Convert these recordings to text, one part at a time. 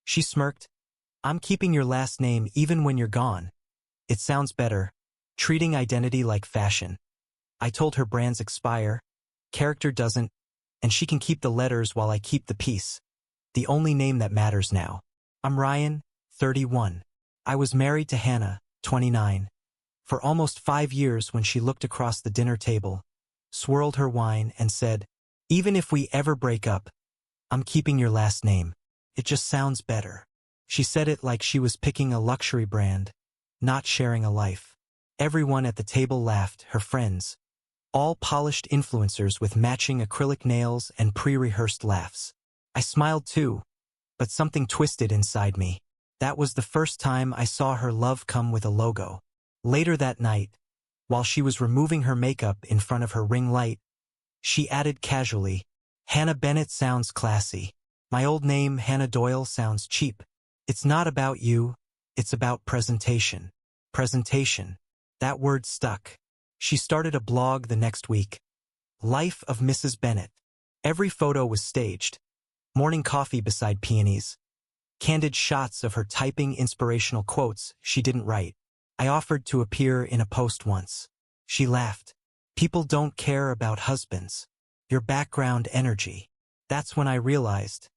She smirked. I'm keeping your last name even when you're gone. It sounds better. Treating identity like fashion. I told her brands expire, character doesn't, and she can keep the letters while I keep the peace. The only name that matters now. I'm Ryan, 31. I was married to Hannah, 29. For almost 5 years when she looked across the dinner table, swirled her wine and said, even if we ever break up, I'm keeping your last name. It just sounds better. She said it like she was picking a luxury brand, not sharing a life. Everyone at the table laughed, her friends. All polished influencers with matching acrylic nails and pre-rehearsed laughs. I smiled too, but something twisted inside me. That was the first time I saw her love come with a logo. Later that night, while she was removing her makeup in front of her ring light, she added casually, Hannah Bennett sounds classy. My old name, Hannah Doyle, sounds cheap. It's not about you, it's about presentation. Presentation. That word stuck. She started a blog the next week. Life of Mrs. Bennett. Every photo was staged. Morning coffee beside peonies. Candid shots of her typing inspirational quotes she didn't write. I offered to appear in a post once. She laughed. People don't care about husbands. Your background energy. That's when I realized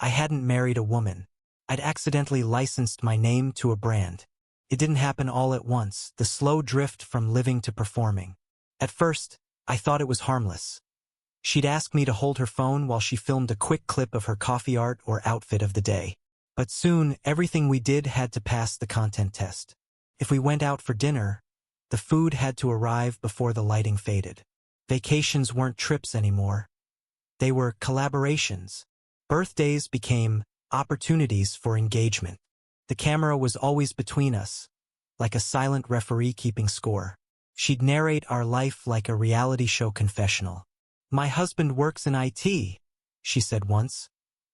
I hadn't married a woman. I'd accidentally licensed my name to a brand. It didn't happen all at once, the slow drift from living to performing. At first, I thought it was harmless. She'd ask me to hold her phone while she filmed a quick clip of her coffee art or outfit of the day. But soon, everything we did had to pass the content test. If we went out for dinner, the food had to arrive before the lighting faded. Vacations weren't trips anymore. They were collaborations. Birthdays became opportunities for engagement. The camera was always between us, like a silent referee keeping score. She'd narrate our life like a reality show confessional. My husband works in IT, she said once,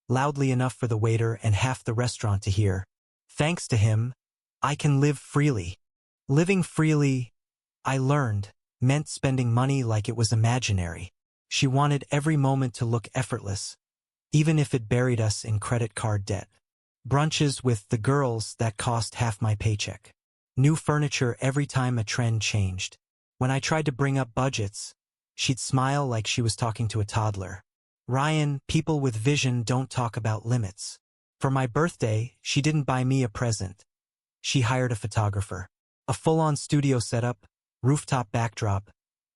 loudly enough for the waiter and half the restaurant to hear. Thanks to him, I can live freely. Living freely, I learned, meant spending money like it was imaginary. She wanted every moment to look effortless, even if it buried us in credit card debt. Brunches with the girls that cost half my paycheck. New furniture every time a trend changed. When I tried to bring up budgets, she'd smile like she was talking to a toddler. Ryan, people with vision don't talk about limits. For my birthday, she didn't buy me a present. She hired a photographer. A full-on studio setup, rooftop backdrop,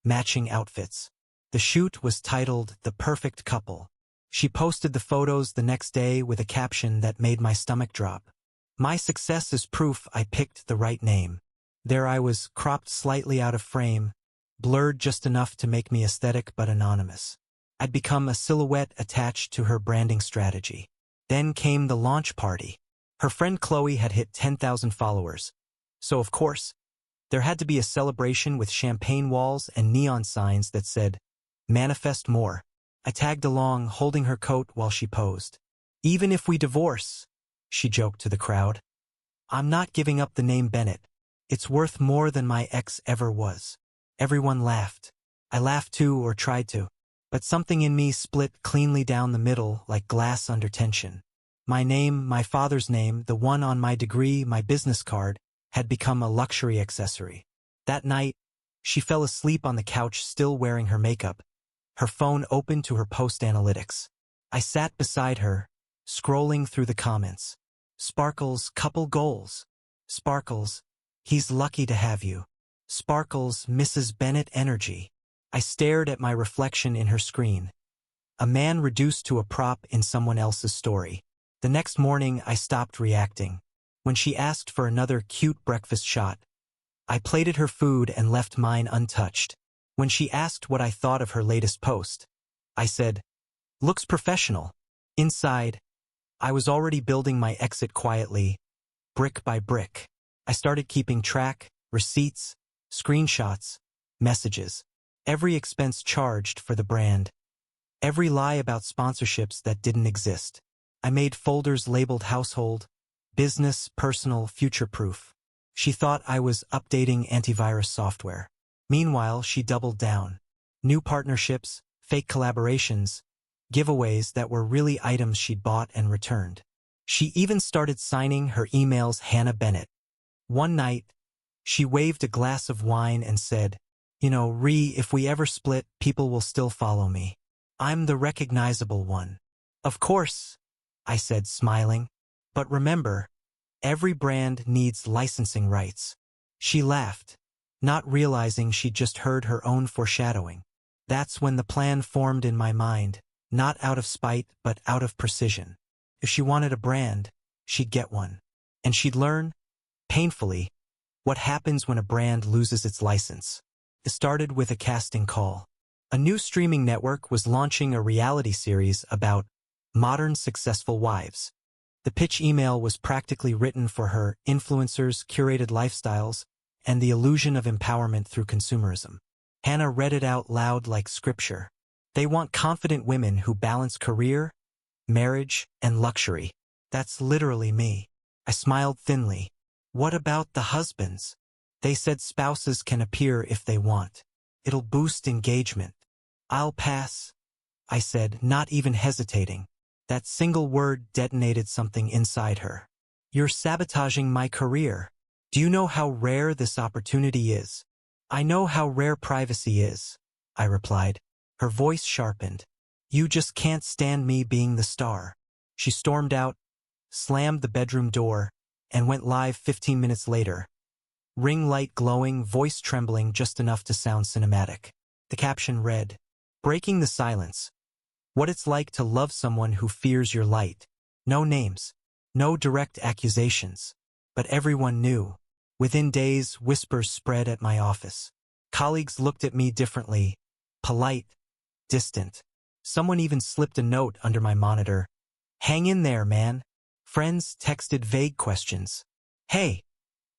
matching outfits. The shoot was titled The Perfect Couple. She posted the photos the next day with a caption that made my stomach drop. My success is proof I picked the right name. There I was, cropped slightly out of frame, blurred just enough to make me aesthetic but anonymous. I'd become a silhouette attached to her branding strategy. Then came the launch party. Her friend Chloe had hit 10,000 followers. So of course, there had to be a celebration with champagne walls and neon signs that said, Manifest More. I tagged along, holding her coat while she posed. Even if we divorce, she joked to the crowd, I'm not giving up the name Bennett. It's worth more than my ex ever was. Everyone laughed. I laughed too, or tried to. But something in me split cleanly down the middle like glass under tension. My name, my father's name, the one on my degree, my business card, had become a luxury accessory. That night, she fell asleep on the couch still wearing her makeup, her phone open to her post analytics. I sat beside her, scrolling through the comments. Sparkles, couple goals. Sparkles, he's lucky to have you. Sparkles, Mrs. Bennett energy. I stared at my reflection in her screen. A man reduced to a prop in someone else's story. The next morning, I stopped reacting. When she asked for another cute breakfast shot, I plated her food and left mine untouched. When she asked what I thought of her latest post, I said, looks professional. Inside, I was already building my exit quietly, brick by brick. I started keeping track, receipts, screenshots, messages, every expense charged for the brand, every lie about sponsorships that didn't exist. I made folders labeled household, business, personal, future-proof. She thought I was updating antivirus software. Meanwhile, she doubled down. New partnerships, fake collaborations, giveaways that were really items she'd bought and returned. She even started signing her emails Hannah Bennett. One night, she waved a glass of wine and said, "You know, if we ever split, people will still follow me. I'm the recognizable one." "Of course," I said, smiling. "But remember, every brand needs licensing rights." She laughed, not realizing she'd just heard her own foreshadowing. That's when the plan formed in my mind, not out of spite, but out of precision. If she wanted a brand, she'd get one. And she'd learn, painfully, what happens when a brand loses its license. It started with a casting call. A new streaming network was launching a reality series about modern successful wives. The pitch email was practically written for her influencers, curated lifestyles, and the illusion of empowerment through consumerism. Hannah read it out loud like scripture. They want confident women who balance career, marriage, and luxury. That's literally me. I smiled thinly. What about the husbands? They said spouses can appear if they want. It'll boost engagement. I'll pass, I said, not even hesitating. That single word detonated something inside her. You're sabotaging my career. Do you know how rare this opportunity is? I know how rare privacy is, I replied. Her voice sharpened. You just can't stand me being the star. She stormed out, slammed the bedroom door, and went live 15 minutes later. Ring light glowing, voice trembling just enough to sound cinematic. The caption read, "Breaking the silence. What it's like to love someone who fears your light." No names, no direct accusations. But everyone knew. Within days, whispers spread at my office. Colleagues looked at me differently, polite, distant. Someone even slipped a note under my monitor. "Hang in there, man." Friends texted vague questions. "Hey,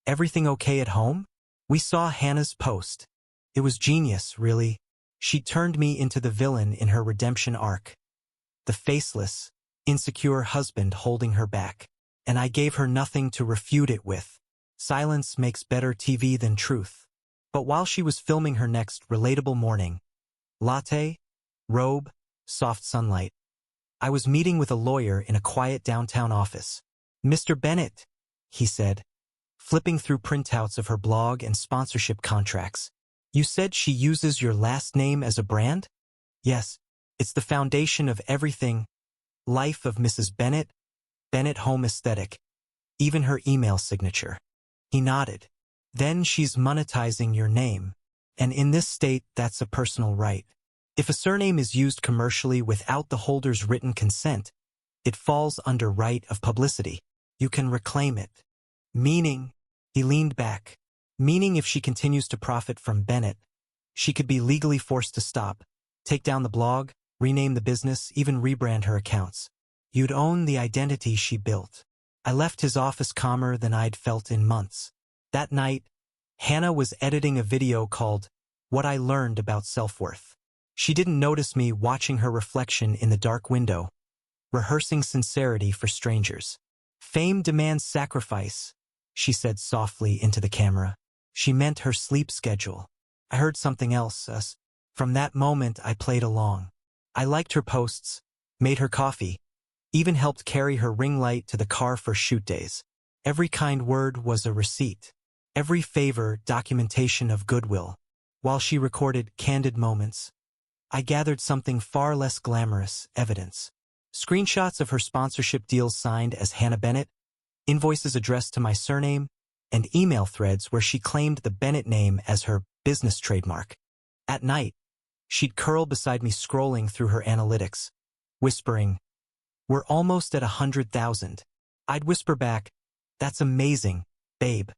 everything okay at home?" We saw Hannah's post. It was genius, really. She turned me into the villain in her redemption arc. The faceless, insecure husband holding her back. And I gave her nothing to refute it with. Silence makes better TV than truth. But while she was filming her next relatable morning, latte, robe, soft sunlight, I was meeting with a lawyer in a quiet downtown office. "Mr. Bennett," he said, flipping through printouts of her blog and sponsorship contracts. "You said she uses your last name as a brand?" "Yes, it's the foundation of everything. Life of Mrs. Bennett, Bennett Home Aesthetic, even her email signature." He nodded. "Then she's monetizing your name. And in this state, that's a personal right. If a surname is used commercially without the holder's written consent, it falls under right of publicity. You can reclaim it." Meaning, he leaned back. Meaning if she continues to profit from Bennett, she could be legally forced to stop, take down the blog, rename the business, even rebrand her accounts. You'd own the identity she built. I left his office calmer than I'd felt in months. That night, Hannah was editing a video called "What I Learned About Self-Worth." She didn't notice me watching her reflection in the dark window, rehearsing sincerity for strangers. "Fame demands sacrifice," she said softly into the camera. She meant her sleep schedule. I heard something else. From that moment, I played along. I liked her posts, made her coffee, even helped carry her ring light to the car for shoot days. Every kind word was a receipt. Every favor, documentation of goodwill. While she recorded candid moments, I gathered something far less glamorous, evidence. Screenshots of her sponsorship deals signed as Hannah Bennett, invoices addressed to my surname, and email threads where she claimed the Bennett name as her business trademark. At night, she'd curl beside me scrolling through her analytics, whispering, "We're almost at 100,000. I'd whisper back, "That's amazing, babe,"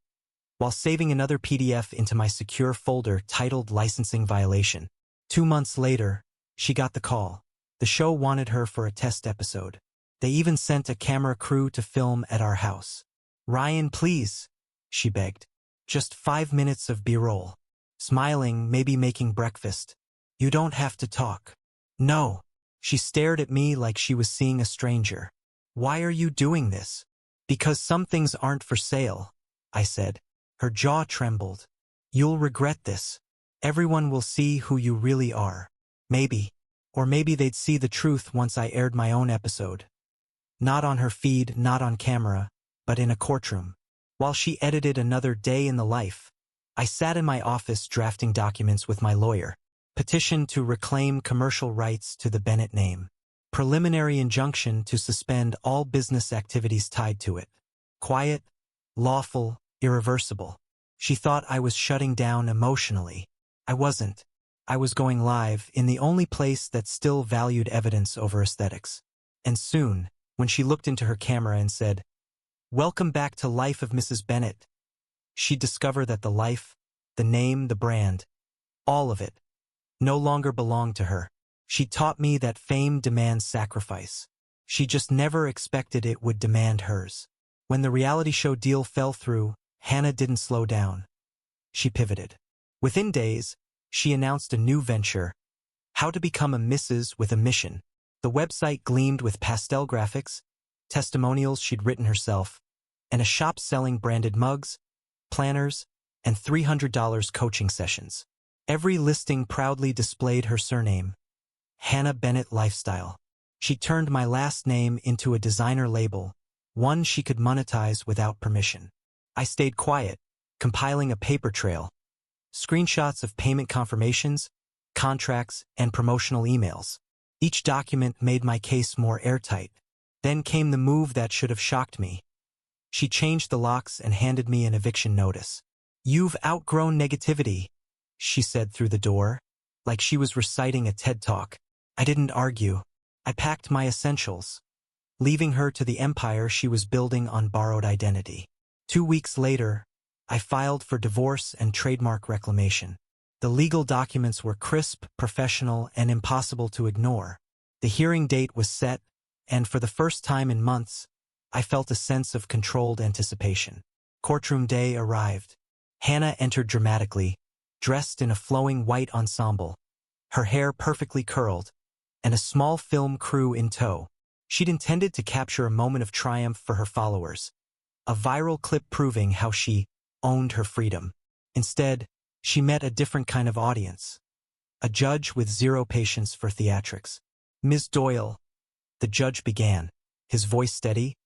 while saving another PDF into my secure folder titled Licensing Violation. 2 months later, she got the call. The show wanted her for a test episode. They even sent a camera crew to film at our house. "Ryan, please," she begged. "Just 5 minutes of B-roll. Smiling, maybe making breakfast. You don't have to talk." "No." She stared at me like she was seeing a stranger. "Why are you doing this?" "Because some things aren't for sale," I said. Her jaw trembled. "You'll regret this. Everyone will see who you really are. Maybe. Or maybe they'd see the truth once I aired my own episode." Not on her feed, not on camera, but in a courtroom. While she edited another day in the life, I sat in my office drafting documents with my lawyer. Petition to reclaim commercial rights to the Bennett name. Preliminary injunction to suspend all business activities tied to it. Quiet, lawful, irreversible. She thought I was shutting down emotionally. I wasn't. I was going live in the only place that still valued evidence over aesthetics. And soon, when she looked into her camera and said, "Welcome back to Life of Mrs. Bennett," she'd discover that the life, the name, the brand, all of it, no longer belonged to her. She taught me that fame demands sacrifice. She just never expected it would demand hers. When the reality show deal fell through, Hannah didn't slow down. She pivoted. Within days, she announced a new venture, how to become a Mrs. with a mission. The website gleamed with pastel graphics, testimonials she'd written herself, and a shop selling branded mugs, planners, and $300 coaching sessions. Every listing proudly displayed her surname, Hannah Bennett Lifestyle. She turned my last name into a designer label, one she could monetize without permission. I stayed quiet, compiling a paper trail, screenshots of payment confirmations, contracts, and promotional emails. Each document made my case more airtight. Then came the move that should have shocked me. She changed the locks and handed me an eviction notice. "You've outgrown negativity," she said through the door, like she was reciting a TED Talk. I didn't argue. I packed my essentials, leaving her to the empire she was building on borrowed identity. 2 weeks later, I filed for divorce and trademark reclamation. The legal documents were crisp, professional, and impossible to ignore. The hearing date was set, and for the first time in months, I felt a sense of controlled anticipation. Courtroom day arrived. Hannah entered dramatically, dressed in a flowing white ensemble, her hair perfectly curled, and a small film crew in tow. She'd intended to capture a moment of triumph for her followers, a viral clip proving how she owned her freedom. Instead, she met a different kind of audience, a judge with zero patience for theatrics. "Ms. Doyle," the judge began, his voice steady,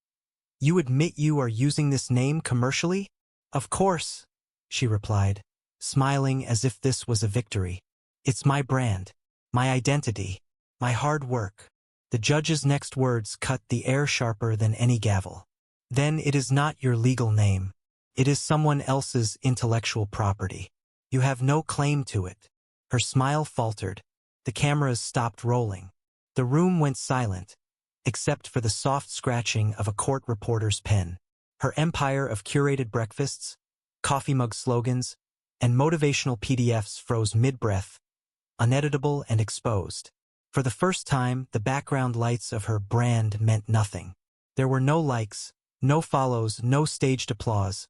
"you admit you are using this name commercially?" "Of course," she replied, smiling as if this was a victory. "It's my brand, my identity, my hard work." The judge's next words cut the air sharper than any gavel. "Then it is not your legal name. It is someone else's intellectual property. You have no claim to it." Her smile faltered. The cameras stopped rolling. The room went silent, except for the soft scratching of a court reporter's pen. Her empire of curated breakfasts, coffee mug slogans, and motivational PDFs froze mid-breath, uneditable and exposed. For the first time, the background lights of her brand meant nothing. There were no likes, no follows, no staged applause,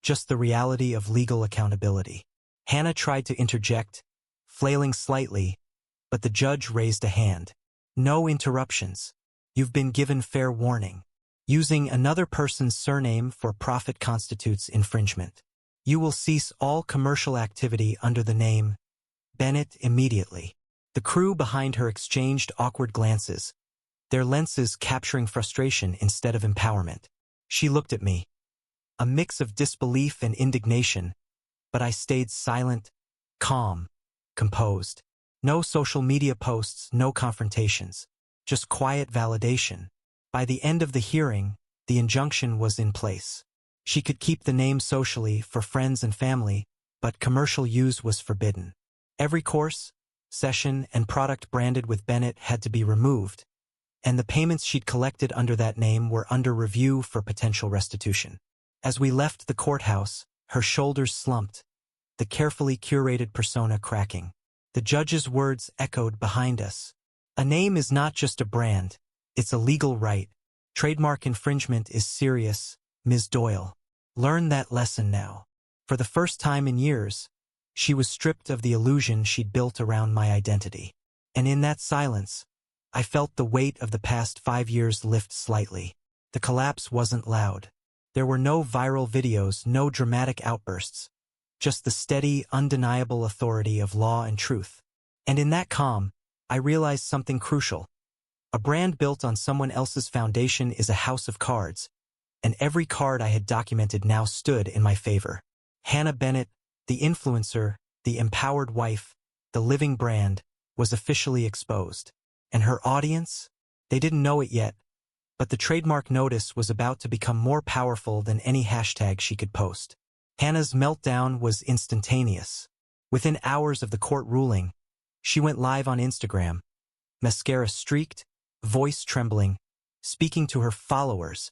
just the reality of legal accountability. Hannah tried to interject, flailing slightly, but the judge raised a hand. "No interruptions. You've been given fair warning. Using another person's surname for profit constitutes infringement. You will cease all commercial activity under the name Bennett immediately." The crew behind her exchanged awkward glances, their lenses capturing frustration instead of empowerment. She looked at me, a mix of disbelief and indignation, but I stayed silent, calm, composed. No social media posts, no confrontations, just quiet validation. By the end of the hearing, the injunction was in place. She could keep the name socially for friends and family, but commercial use was forbidden. Every course, session, and product branded with Bennett had to be removed, and the payments she'd collected under that name were under review for potential restitution. As we left the courthouse, her shoulders slumped, the carefully curated persona cracking. The judge's words echoed behind us. "A name is not just a brand, it's a legal right. Trademark infringement is serious, Ms. Doyle. Learn that lesson now." For the first time in years, she was stripped of the illusion she'd built around my identity. And in that silence, I felt the weight of the past 5 years lift slightly. The collapse wasn't loud. There were no viral videos, no dramatic outbursts, just the steady, undeniable authority of law and truth. And in that calm, I realized something crucial. A brand built on someone else's foundation is a house of cards, and every card I had documented now stood in my favor. Hannah Bennett, the influencer, the empowered wife, the living brand, was officially exposed. And her audience? They didn't know it yet, but the trademark notice was about to become more powerful than any hashtag she could post. Hannah's meltdown was instantaneous. Within hours of the court ruling, she went live on Instagram, mascara streaked, voice trembling, speaking to her followers,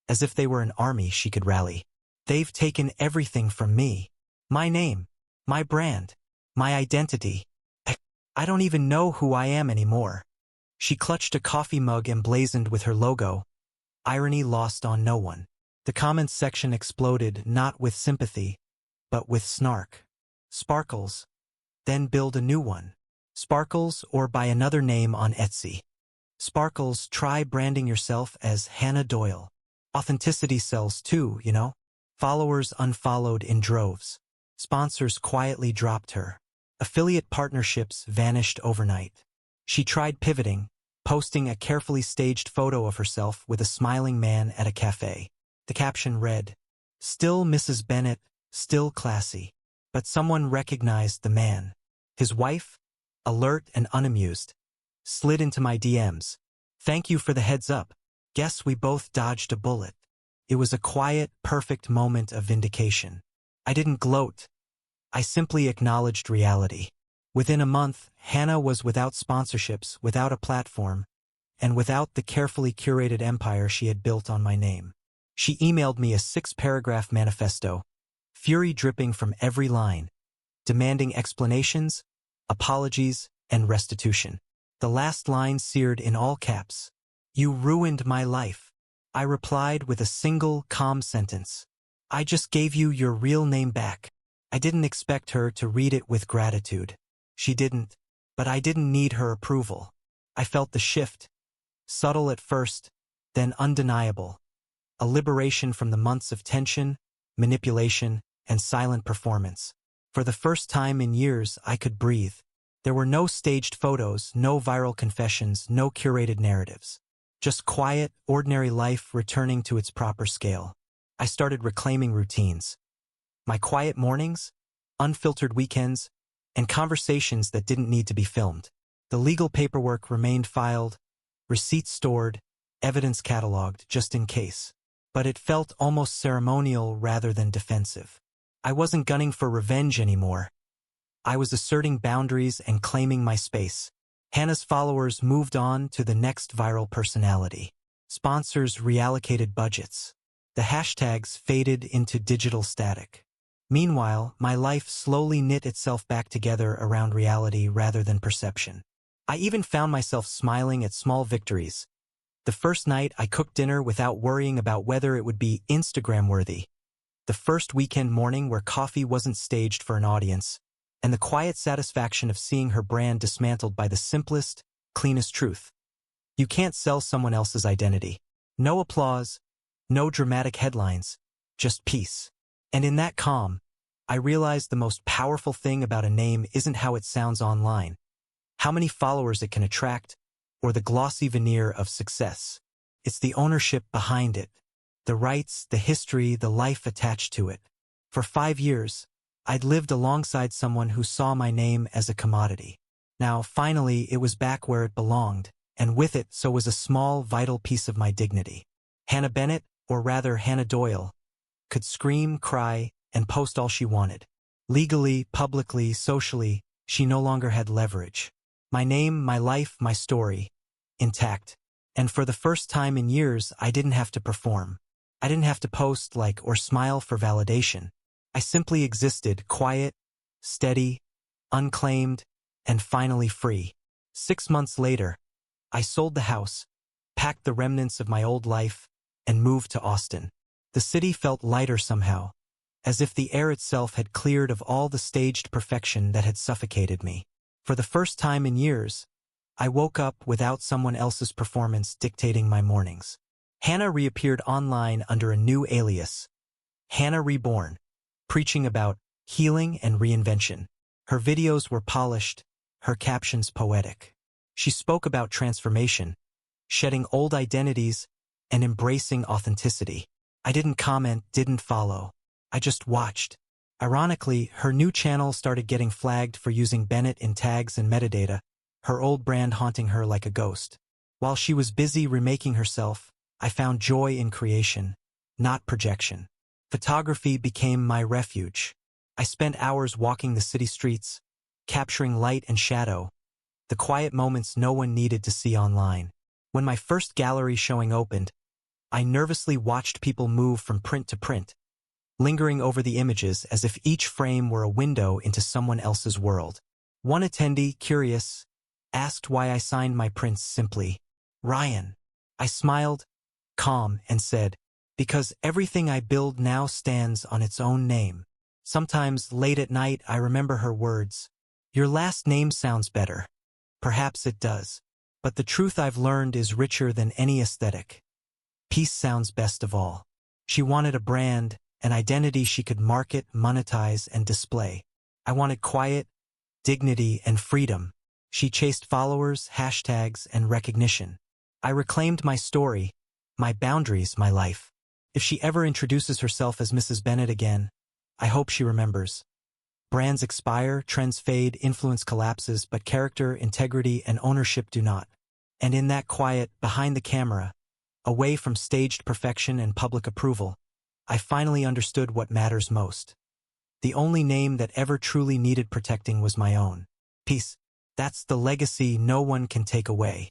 as if they were an army she could rally. They've taken everything from me. My name, my brand, my identity. I don't even know who I am anymore. She clutched a coffee mug emblazoned with her logo, irony lost on no one. The comments section exploded not with sympathy, but with snark. Sparkles, then build a new one. Sparkles or by another name on Etsy. Sparkles, try branding yourself as Hannah Doyle. Authenticity sells too, you know? Followers unfollowed in droves. Sponsors quietly dropped her. Affiliate partnerships vanished overnight. She tried pivoting, posting a carefully staged photo of herself with a smiling man at a cafe. The caption read, "Still Mrs. Bennett, still classy." But someone recognized the man. His wife, alert and unamused, slid into my DMs. "Thank you for the heads up. Guess we both dodged a bullet." It was a quiet, perfect moment of vindication. I didn't gloat. I simply acknowledged reality. Within a month, Hannah was without sponsorships, without a platform, and without the carefully curated empire she had built on my name. She emailed me a 6-paragraph manifesto, fury dripping from every line, demanding explanations, apologies, and restitution. The last line seared in all caps. "You ruined my life." I replied with a single, calm sentence. "I just gave you your real name back." I didn't expect her to read it with gratitude. She didn't, but I didn't need her approval. I felt the shift, subtle at first, then undeniable. A liberation from the months of tension, manipulation, and silent performance. For the first time in years, I could breathe. There were no staged photos, no viral confessions, no curated narratives. Just quiet, ordinary life returning to its proper scale. I started reclaiming routines. My quiet mornings, unfiltered weekends, and conversations that didn't need to be filmed. The legal paperwork remained filed, receipts stored, evidence cataloged just in case. But it felt almost ceremonial rather than defensive. I wasn't gunning for revenge anymore. I was asserting boundaries and claiming my space. Hannah's followers moved on to the next viral personality. Sponsors reallocated budgets. The hashtags faded into digital static. Meanwhile, my life slowly knit itself back together around reality rather than perception. I even found myself smiling at small victories. The first night I cooked dinner without worrying about whether it would be Instagram-worthy. The first weekend morning where coffee wasn't staged for an audience. And the quiet satisfaction of seeing her brand dismantled by the simplest, cleanest truth. You can't sell someone else's identity. No applause, no dramatic headlines, just peace. And in that calm, I realized the most powerful thing about a name isn't how it sounds online, how many followers it can attract, or the glossy veneer of success. It's the ownership behind it, the rights, the history, the life attached to it. For 5 years, I'd lived alongside someone who saw my name as a commodity. Now, finally, it was back where it belonged, and with it, so was a small, vital piece of my dignity. Hannah Bennett, or rather Hannah Doyle, could scream, cry, and post all she wanted. Legally, publicly, socially, she no longer had leverage. My name, my life, my story, intact. And for the first time in years, I didn't have to perform. I didn't have to post, like, or smile for validation. I simply existed, quiet, steady, unclaimed, and finally free. 6 months later, I sold the house, packed the remnants of my old life, and moved to Austin. The city felt lighter somehow, as if the air itself had cleared of all the staged perfection that had suffocated me. For the first time in years, I woke up without someone else's performance dictating my mornings. Hannah reappeared online under a new alias, Hannah Reborn, preaching about healing and reinvention. Her videos were polished, her captions poetic. She spoke about transformation, shedding old identities and embracing authenticity. I didn't comment, didn't follow. I just watched. Ironically, her new channel started getting flagged for using Bennett in tags and metadata, her old brand haunting her like a ghost. While she was busy remaking herself, I found joy in creation, not projection. Photography became my refuge. I spent hours walking the city streets, capturing light and shadow, the quiet moments no one needed to see online. When my first gallery showing opened, I nervously watched people move from print to print, lingering over the images as if each frame were a window into someone else's world. One attendee, curious, asked why I signed my prints simply, Ryan. I smiled, calm, and said, because everything I build now stands on its own name. Sometimes, late at night, I remember her words. Your last name sounds better. Perhaps it does. But the truth I've learned is richer than any aesthetic. Peace sounds best of all. She wanted a brand, an identity she could market, monetize, and display. I wanted quiet, dignity, and freedom. She chased followers, hashtags, and recognition. I reclaimed my story, my boundaries, my life. If she ever introduces herself as Mrs. Bennett again, I hope she remembers. Brands expire, trends fade, influence collapses, but character, integrity, and ownership do not. And in that quiet, behind the camera, away from staged perfection and public approval, I finally understood what matters most. The only name that ever truly needed protecting was my own. Peace. That's the legacy no one can take away.